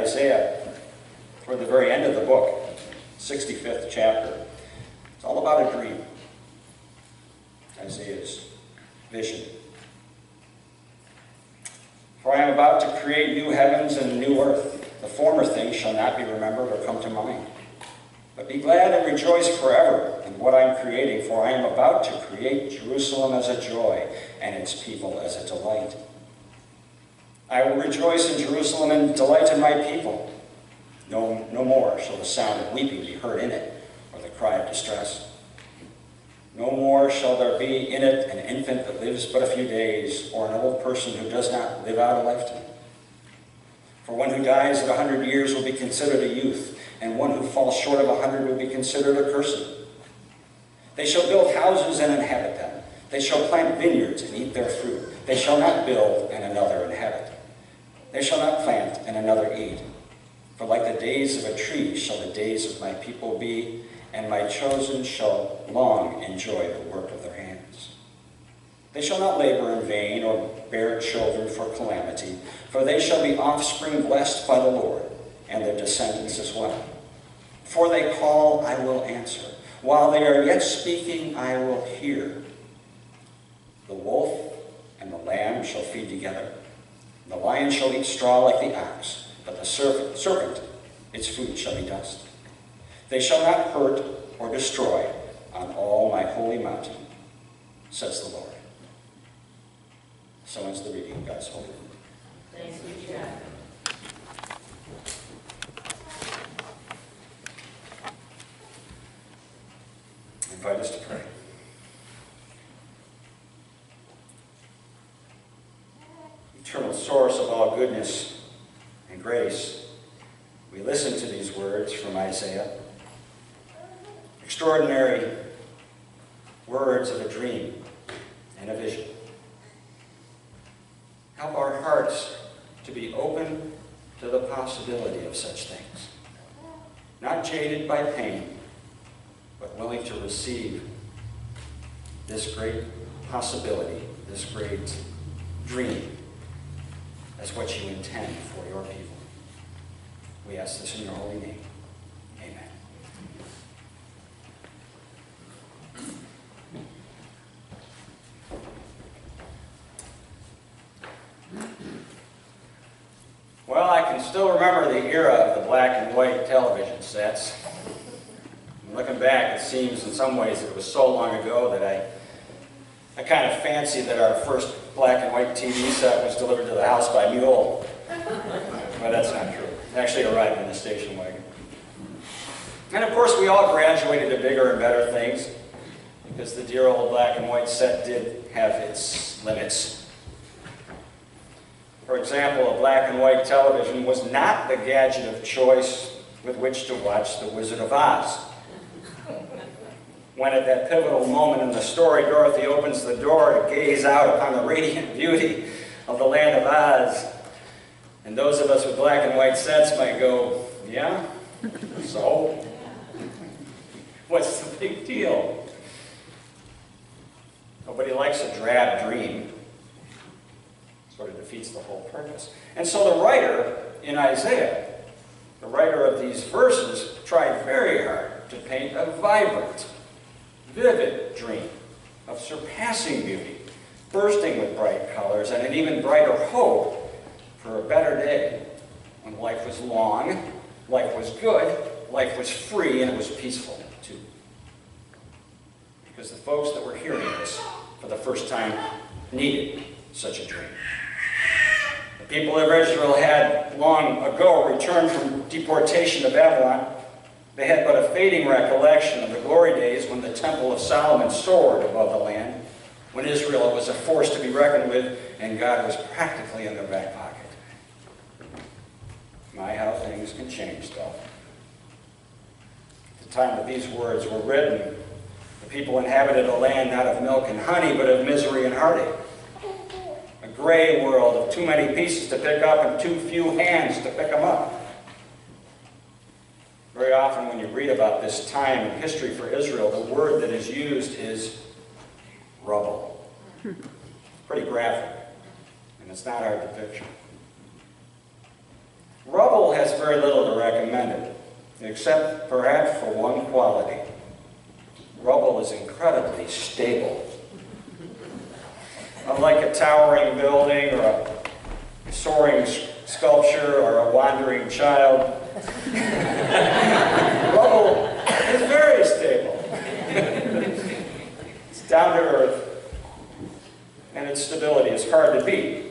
Isaiah, toward the very end of the book, 65th chapter. It's all about a dream. Isaiah's vision. For I am about to create new heavens and a new earth. The former things shall not be remembered or come to mind. But be glad and rejoice forever in what I am creating, for I am about to create Jerusalem as a joy and its people as a delight. I will rejoice in Jerusalem and delight in my people. No more shall the sound of weeping be heard in it, or the cry of distress. No more shall there be in it an infant that lives but a few days, or an old person who does not live out a lifetime. For one who dies at 100 years will be considered a youth, and one who falls short of 100 will be considered a person. They shall build houses and inhabit them. They shall plant vineyards and eat their fruit. They shall not build and another inhabit. They shall not plant and another eat. For like the days of a tree shall the days of my people be, and my chosen shall long enjoy the work of their hands. They shall not labor in vain or bear children for calamity, for they shall be offspring blessed by the Lord, and their descendants as well. For they call, I will answer. While they are yet speaking, I will hear. The wolf and the lamb shall feed together. The lion shall eat straw like the ox, but the serpent, its food shall be dust. They shall not hurt or destroy on all my holy mountain, says the Lord. So ends the reading of God's holy word. Thanks be to God. I invite us to pray. Eternal source of all goodness and grace, we listen to these words from Isaiah. Extraordinary words of a dream and a vision. Help our hearts to be open to the possibility of such things. Not jaded by pain, but willing to receive this great possibility, this great dream, as what you intend for your people. We ask this in your holy name. Amen. Well, I can still remember the era of the black and white television sets. Looking back, it seems in some ways it was so long ago that I kind of fancy that our first black and white TV set was delivered to the house by mule. But that's not true. It actually arrived in a station wagon. And of course, we all graduated to bigger and better things, because the dear old black and white set did have its limits. For example, a black and white television was not the gadget of choice with which to watch The Wizard of Oz. When at that pivotal moment in the story, Dorothy opens the door to gaze out upon the radiant beauty of the land of Oz. And those of us with black and white sets might go, yeah, so? What's the big deal? Nobody likes a drab dream. Sort of defeats the whole purpose. And so the writer in Isaiah, the writer of these verses, tried very hard to paint a vibrant, vivid dream of surpassing beauty, bursting with bright colors and an even brighter hope for a better day when life was long, life was good, life was free, and it was peaceful too. Because the folks that were hearing this for the first time needed such a dream. The people of Israel had long ago returned from deportation to Babylon. They had but a fading recollection of the glory days when the Temple of Solomon soared above the land, when Israel was a force to be reckoned with, and God was practically in their back pocket. My, how things can change, though. At the time that these words were written, the people inhabited a land not of milk and honey, but of misery and heartache. A gray world of too many pieces to pick up and too few hands to pick them up. Very often when you read about this time in history for Israel, the word that is used is rubble. Pretty graphic, and it's not hard to picture. Rubble has very little to recommend it, except perhaps for one quality. Rubble is incredibly stable. Unlike a towering building or a soaring sculpture or a wandering child, rubble is very stable. It's down to earth, and its stability is hard to beat.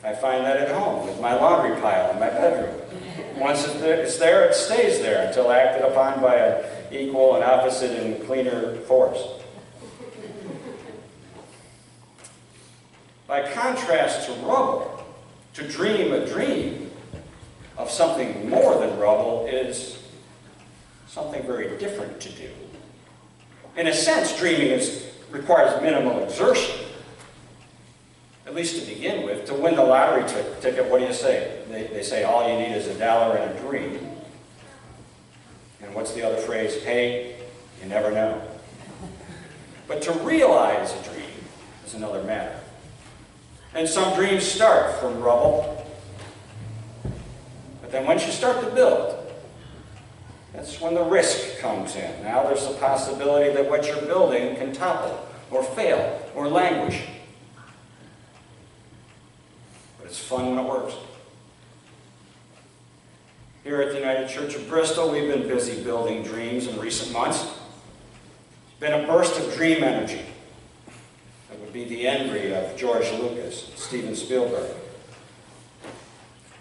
I find that at home with my laundry pile in my bedroom. Once it's there, it stays there until acted upon by an equal and opposite and cleaner force. By contrast to rubble, to dream a dream of something more than rubble is something very different to do. In a sense, dreaming requires minimal exertion, at least to begin with. To win the lottery ticket, what do you say? They say all you need is $1 and a dream. And what's the other phrase? Hey, you never know. But to realize a dream is another matter. And some dreams start from rubble. But then once you start to build, that's when the risk comes in. Now there's the possibility that what you're building can topple, or fail, or languish. But it's fun when it works. Here at the United Church of Bristol, we've been busy building dreams in recent months. It's been a burst of dream energy. That would be the envy of George Lucas, Steven Spielberg.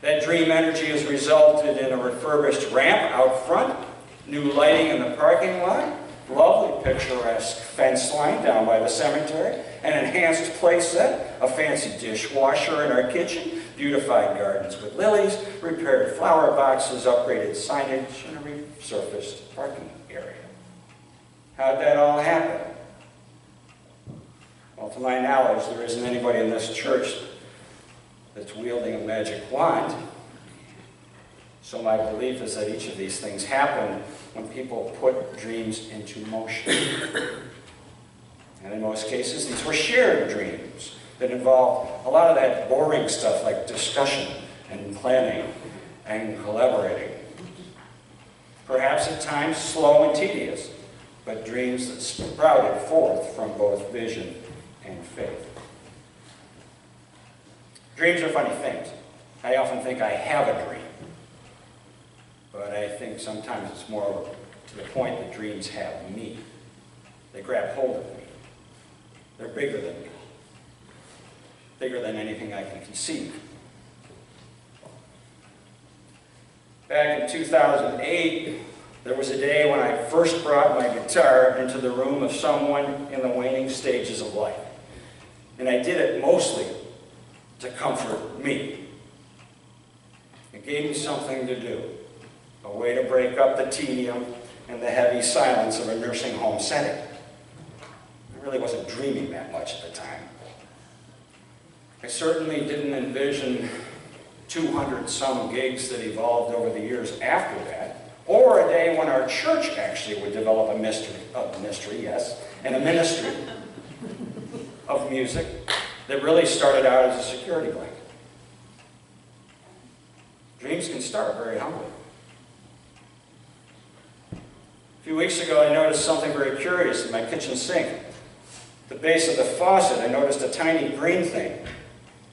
That dream energy has resulted in a refurbished ramp out front, new lighting in the parking lot, lovely picturesque fence line down by the cemetery, an enhanced play set, a fancy dishwasher in our kitchen, beautified gardens with lilies, repaired flower boxes, upgraded signage, and a resurfaced parking area. How'd that all happen? Well, to my knowledge, there isn't anybody in this church that's wielding a magic wand. So my belief is that each of these things happen when people put dreams into motion. And in most cases, these were shared dreams that involved a lot of that boring stuff like discussion and planning and collaborating. Perhaps at times slow and tedious, but dreams that sprouted forth from both vision and faith. Dreams are funny things. I often think I have a dream, but I think sometimes it's more to the point that dreams have me. They grab hold of me. They're bigger than me, bigger than anything I can conceive. Back in 2008, there was a day when I first brought my guitar into the room of someone in the waning stages of life. And I did it mostly to comfort me. It gave me something to do, a way to break up the tedium and the heavy silence of a nursing home setting. I really wasn't dreaming that much at the time. I certainly didn't envision 200-some gigs that evolved over the years after that, or a day when our church actually would develop a ministry of music that really started out as a security blanket. Dreams can start very humbly. A few weeks ago, I noticed something very curious in my kitchen sink. At the base of the faucet, I noticed a tiny green thing.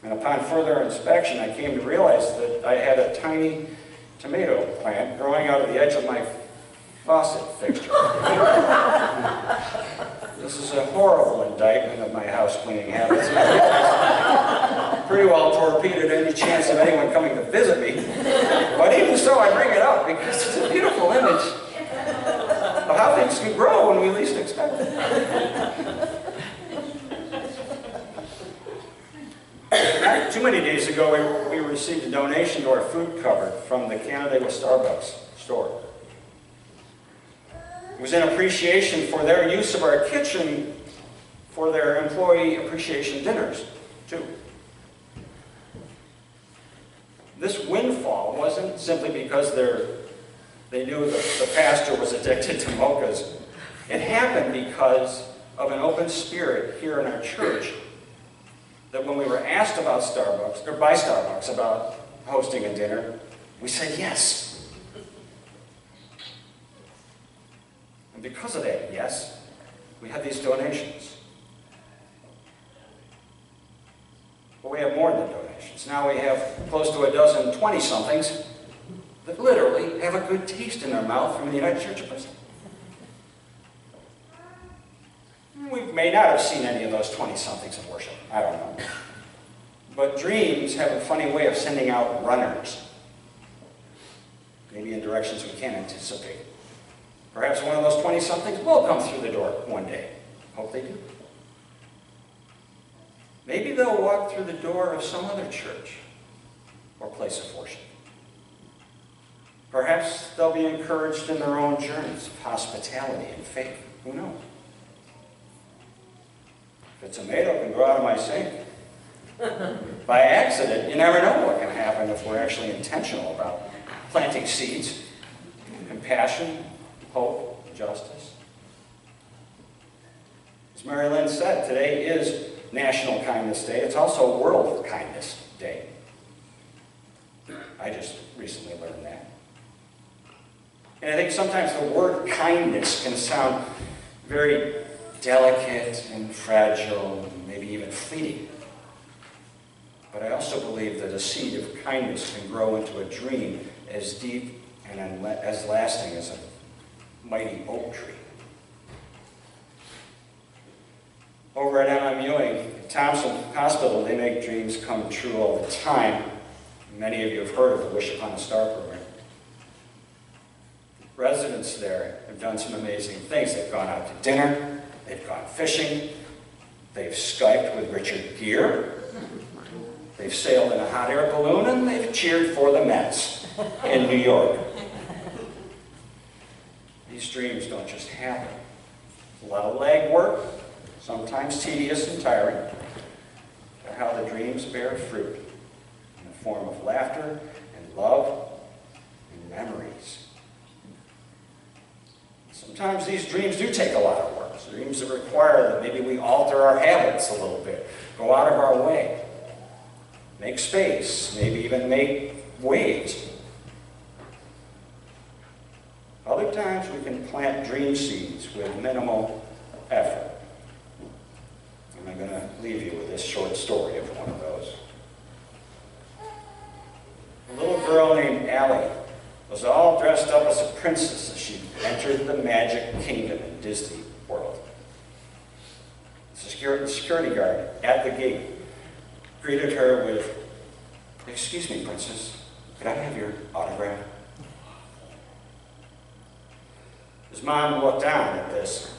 And upon further inspection, I came to realize that I had a tiny tomato plant growing out of the edge of my faucet fixture. This is a horrible indictment of my house cleaning habits. Pretty well torpedoed any chance of anyone coming to visit me. But even so, I bring it up because it's a beautiful image of how things can grow when we least expect it. Not too many days ago, we received a donation to our food cupboard from the Canandaigua Starbucks store. It was in appreciation for their use of our kitchen for their employee appreciation dinners, too. This windfall wasn't simply because they knew that the pastor was addicted to mochas. It happened because of an open spirit here in our church that when we were asked about Starbucks, or by Starbucks, about hosting a dinner, we said yes. And because of that yes, we had these donations. But we have more than donations. Now we have close to a dozen 20-somethings that literally have a good taste in their mouth from the United Church of Bristol. We may not have seen any of those 20-somethings in worship. I don't know. But dreams have a funny way of sending out runners, maybe in directions we can't anticipate. Perhaps one of those 20-somethings will come through the door one day. Hope they do. Maybe they'll walk through the door of some other church or place of worship. Perhaps they'll be encouraged in their own journeys of hospitality and faith. Who knows? If a tomato can grow out of my sink by accident, you never know what can happen if we're actually intentional about planting seeds, compassion, hope, justice. As Mary Lynn said, today is National Kindness Day. It's also World Kindness Day. I just recently learned that. And I think sometimes the word kindness can sound very delicate and fragile, and maybe even fleeting. But I also believe that a seed of kindness can grow into a dream as deep and as lasting as a mighty oak tree. Over at M.M. Ewing, at Thompson Hospital, they make dreams come true all the time. Many of you have heard of the Wish Upon a Star program. Residents there have done some amazing things. They've gone out to dinner, they've gone fishing, they've Skyped with Richard Gere, they've sailed in a hot air balloon, and they've cheered for the Mets in New York. These dreams don't just happen. A lot of leg work, sometimes tedious and tiring, but how the dreams bear fruit in the form of laughter and love and memories. Sometimes these dreams do take a lot of work. Dreams that require that maybe we alter our habits a little bit, go out of our way, make space, maybe even make waves. Other times we can plant dream seeds with minimal effort. And I'm going to leave you with this short story of one of those. A little girl named Allie was all dressed up as a princess as she entered the Magic Kingdom in Disney World. The security guard at the gate greeted her with, "Excuse me, princess, could I have your autograph?" His mom looked down at this.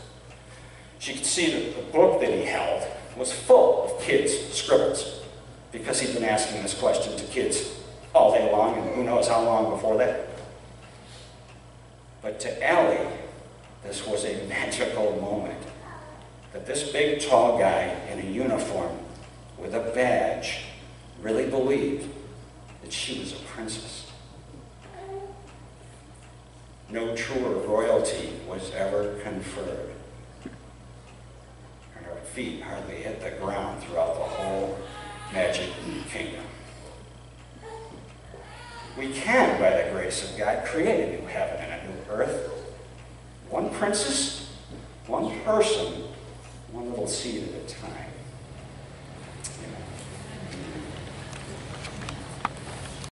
She could see that the book that he held was full of kids' scribbles, because he'd been asking this question to kids all day long, and who knows how long before that. But to Allie, this was a magical moment, that this big, tall guy in a uniform with a badge really believed that she was a princess. No truer royalty was ever conferred. And her feet hardly hit the ground throughout the whole Magic Kingdom. We can, by the grace of God, create a new heaven and a new earth. One princess, one person, one little seed at a time.